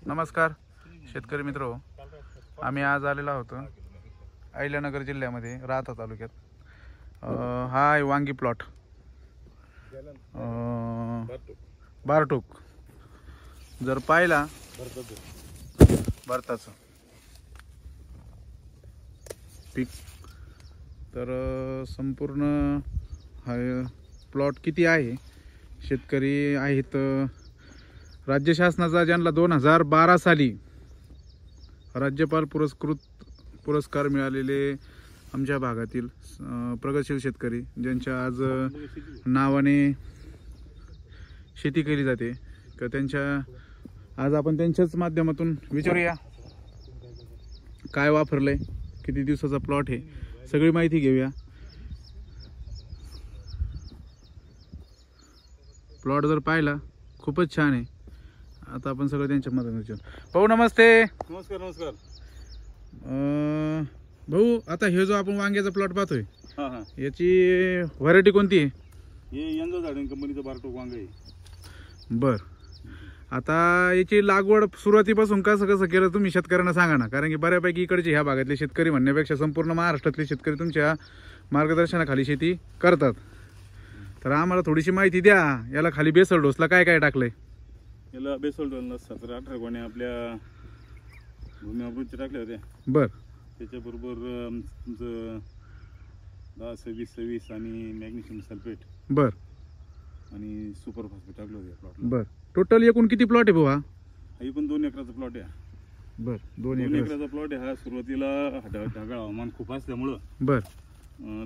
नमस्कार शेतकरी मित्र, आम्ही आज आलेलो होतो अहिल्यानगर जिल्ह्यामध्ये राहता तालुक्यात। हा आहे वांगी प्लॉट बारटोक। जर पाहिला भारताचं पीक तर संपूर्ण हा प्लॉट किती आहे, शेतकरी आहेत राज्य शासनाचा ज्यांना 2012 साली राज्यपाल पुरस्कार मिळालेले आमच्या भागातील प्रगतशील शेतकरी ज्यांच्या आज नावाने शेती केली जाते, तर त्यांच्या आज आपण त्यांच्याच माध्यमातून विचारूया काय वापरलंय, किती दिवसाचा प्लॉट आहे, सगळी माहिती घेऊया। प्लॉट जर पाहिला खूपच छान आहे। आता आपण सगळं त्यांच्या मदतीने विचारू। भाऊ नमस्ते। नमस्कार नमस्कार। भाऊ आता हे जो आपण वांग्याचा प्लॉट पाहतोय, याची व्हरायटी कोणती आहे? हे यंदा झाडण कंपनीचं बारटोक वांग आहे। बर, आता याची लागवड सुरुवातीपासून कसं केलं तुम्ही शेतकऱ्यांना सांगा ना, कारण की बऱ्यापैकी इकडचे ह्या भागातले शेतकरी म्हणण्यापेक्षा संपूर्ण महाराष्ट्रातले शेतकरी तुमच्या मार्गदर्शनाखाली शेती करतात, तर आम्हाला थोडीशी माहिती द्या। याला खाली बेसल डोसला काय काय टाकलंय? याला बेसल डोसला 17-18 गोण्या आपल्या भूमी अमृतच्या टाकल्या होत्या। बर, त्याच्याबरोबर तुमचं 10-26-26 आणि मॅग्नेशियम सल्फेट बर आणि सुपर फॉस्फेट टाकलं होतं प्लॉटला। बर, टोटल एकूण किती प्लॉट आहे भाऊ? हा पण 2 एकराचा प्लॉट आहे। बर, 2 एकराचा प्लॉट आहे हा। सुरुवातीला ढगाळ हवामान खूप असल्यामुळं बर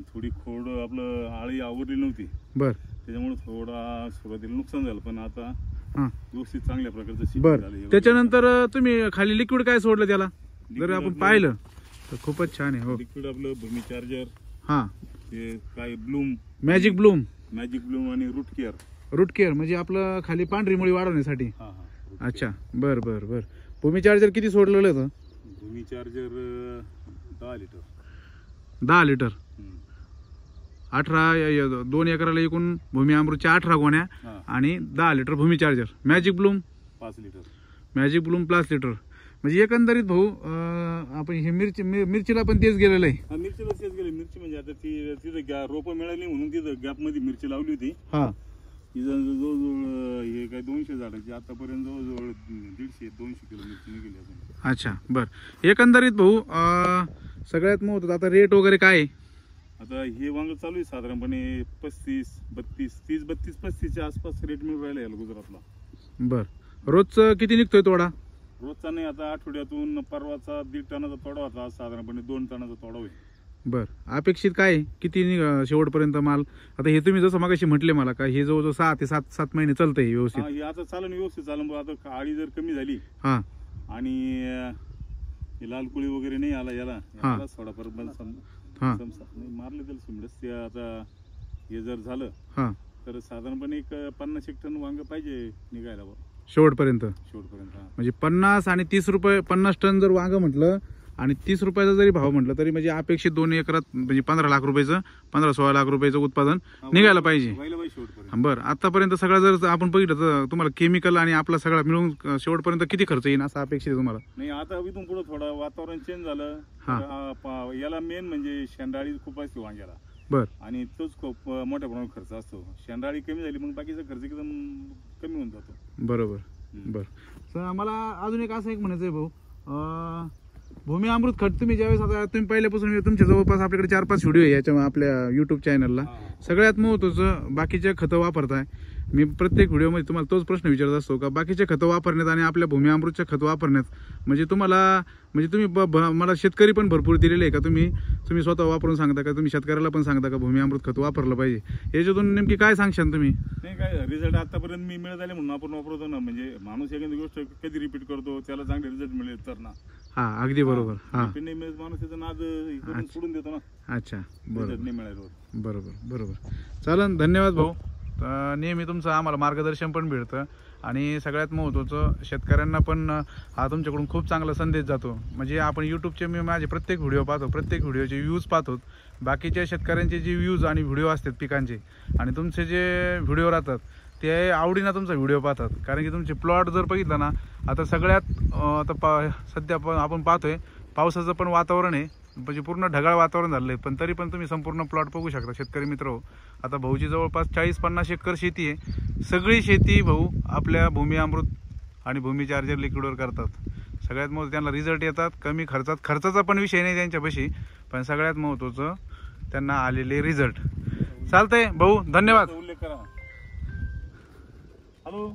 थोडी खोड आपलं आळी आवरली नव्हती, बर त्याच्यामुळे थोडा सुरुवातीला नुकसान झालं, पण आता हां व्यवस्थित चांगल्या प्रकारचं बर। झालं। त्याच्यानंतर तुम्ही खाली लिक्विड काय सोडलं त्याला जर आपण पाहिलं तर खूपच छान आहे। हो, लिक्विड आपलं भूमी चार्जर, हां हे काय ब्लूम, मॅजिक ब्लूम आणि रूट केअर म्हणजे आपलं खाली पांढरी मुळी वाढवण्यासाठी। हा अच्छा, बर बर बर। भूमी चार्जर किती सोडलेलं होतं? भूमी चार्जर 10 लिटर 10 लिटर 2 एकराला एकूण भूमी अमृतच्या 18 गोण्या आणि 10 litre Bhumi charger. Magic bloom 5 litre $5 litre. म्हणजे एकंदरीत भाऊ आपण हे मिरचीला पण तेच गेलेलं आहे। मिरचीला तेच गेले। मिरची म्हणजे आता ती तिथं रोपं मिळाली म्हणून तिथं गॅप मध्ये मिरची लावली होती। हा, जवळजवळ हे काय 200 झाडाची आतापर्यंत जवळजवळ 150-200 किलो मिरची निघाली अजून। अच्छा, बर। एकंदरीत भाऊ सगळ्यात महत्त्वाचं आता रेट वगैरे काय आहे? आता हे वांग चालू आहे साधारणपणे 35-32 आसपास रेट मिळून राहिला याला गुजरातला। बर, रोजचं किती निघतोय तोडा? रोजचा नाही, आता आठवड्यातून परवाचा 1.5 टनाचा तोडा होता, साधारणपणे 2 टनाचा तोडा होईल। बर, अपेक्षित काय किती शेवटपर्यंत माल? आता हे तुम्ही जसं मगाशी म्हटले मला का हे जवळजवळ 6 ते 7 महिने चालतंय व्यवस्थित? हे आता चालन व्यवस्थित चालन। आता आळी जर कमी झाली हा आणि लाल कुळी वगैरे नाही आला याला थोडाफार मारले त्याला सुमडस ते, आता हे जर झालं तर साधारणपणे एक 50-1 टन वांग पाहिजे निघायला शेवटपर्यंत। म्हणजे 50 आणि 30 रुपये 50 टन जर वांग म्हटलं आणि 30 रुपयाचा जरी भाव म्हटलं तरी म्हणजे अपेक्षित 2 एकरात म्हणजे 15 लाख रुपयाचं 15-16 लाख रुपयाचं उत्पादन निघायला पाहिजे। बरं, आतापर्यंत सगळं जर आपण बघितलं तर तुम्हाला केमिकल आणि आपला सगळा मिळून शेवटपर्यंत किती खर्च येईल असं अपेक्षित आहे तुम्हाला? नाही, आता इथून पुढे थोडं वातावरण चेंज झालं, याला मेन म्हणजे शेंडाळी खूप असते वांग्याला। बर, आणि तोच खूप मोठ्या प्रमाणात खर्च असतो। शेंडाळी कमी झाली मग बाकीचा खर्च एकदम कमी होऊन जातो। बरोबर बर। तर मला अजून एक असं म्हणायचं आहे भाऊ, भूमी अमृत खत तुम्ही ज्यावेळेस आता तुम्ही पहिल्यापासून तुमच्या जवळपास आपल्याकडे 4-5 व्हिडिओ आहे याच्या आपल्या YouTube चॅनलला, सगळ्यात महत्त्वाचं बाकीचे खतं वापरताय। मी प्रत्येक व्हिडिओमध्ये तुम्हाला तोच प्रश्न विचारत असतो का बाकीचे खतं वापरण्यात आणि आपल्या भूमी अमृतच्या खतं वापरण्यात म्हणजे तुम्हाला म्हणजे तुम्ही मला शेतकरी पण भरपूर दिलेले आहे का? तुम्ही स्वतः वापरून सांगता का? तुम्ही शेतकऱ्याला पण सांगता का भूमी अमृत खत वापरलं पाहिजे? याच्यातून नेमकी काय सांगशाल तुम्ही? नाही, काय रिझल्ट आतापर्यंत मी मिळत आले म्हणून आपण वापरतो ना। म्हणजे माणूस एखादी गोष्ट कधी रिपीट करतो त्याला चांगले रिझल्ट मिळेल तर ना। हा, अगदी बरोबर। हा, माणूस त्याचा नाद सोडून देतो ना। अच्छा, बरोबर नाही मिळालं। बरोबर चालन, धन्यवाद भाऊ। नेहमी तुमचं आम्हाला मार्गदर्शन पण भेटतं आणि सगळ्यात महत्त्वाचं शेतकऱ्यांना पण हा तुमच्याकडून खूप चांगला संदेश जातो। म्हणजे आपण यूट्यूबचे मी माझे प्रत्येक व्हिडिओ पाहतो, प्रत्येक व्हिडिओचे व्ह्यूज पाहतो, बाकीच्या शेतकऱ्यांचे जे व्ह्यूज आणि व्हिडिओ असतात पिकांचे आणि तुमचे जे व्हिडिओ राहतात ते आवडीनं तुमचा व्हिडिओ पाहतात. कारण की तुमचे प्लॉट जर बघितला ना, आता सगळ्यात आता सध्या आपण पाहतोय पावसाचं पण वातावरण आहे, म्हणजे पूर्ण ढगाळ वातावरण झालं आहे, पण तरी पण तुम्ही संपूर्ण प्लॉट बघू शकता शेतकरी मित्र. आता भाऊची जवळपास 40-50 एकर शेती आहे. सगळी शेती भाऊ आपल्या भूमी अमृत आणि भूमी चार्जर लिक्विडवर करतात. सगळ्यात महत्त्वाचं त्यांना रिझल्ट येतात कमी खर्चात. खर्चाचा पण विषय नाही त्यांच्यापाशी, पण सगळ्यात महत्त्वाचं त्यांना आलेले रिझल्ट. चालतंय भाऊ, धन्यवाद. उल्लेख करा. हॅलो.